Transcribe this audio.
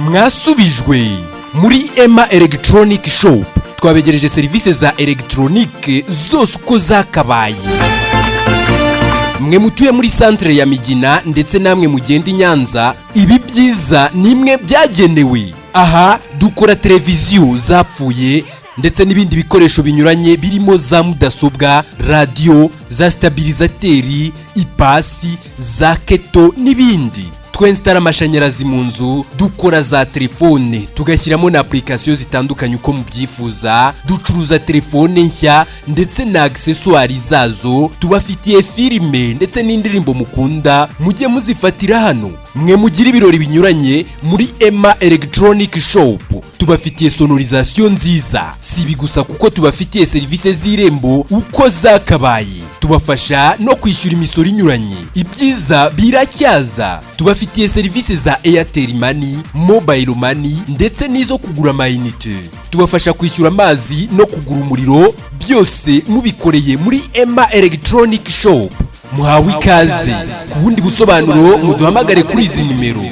mwasubijwe muri Emma Electronic Shop twabegereje serivisi za electronique zose uko zakabaye. Mwe mutuye muri centre ya Migina ndetse namwe mugenda Nyanza, ibi byiza nimwe byagenewe. Aha dukora televiziyo zapfuye ndetse n'ibindi bikoresho binyuranye birimo za mudasobwa, radio, za stabilizateri, ipasi, za keto n'ibindi. Twinstara amashanyarazi mu nzu, dukora za telefone, tugashyiramo na application zitandukanye uko mubyifuza, ducuruza telefone nshya ndetse na accessoires zazo, tubafitiye filime ndetse n'indirimbo mukunda, mujye muzifatira hano. Mwe mugira ibirori binyuranye muri Emma Electronic Shop, tubafitiye sonorisation nziza. Si ibi gusa kuko tubafitiye service z'irembo uko zakabaye, tubafasha no kwishyura imisoro inyuranye. Ibyiza biracyaza. Tubafitiye service za Airtel Money, Mobile Money ndetse n'izo kugura amayinite. Tubafasha kwishyura amazi no kugura umuriro, byose mubikoreye muri Emma Electronic Shop. Muhawe ikaze. Ku bundi busobanuro muduhamagare kuri izi nimero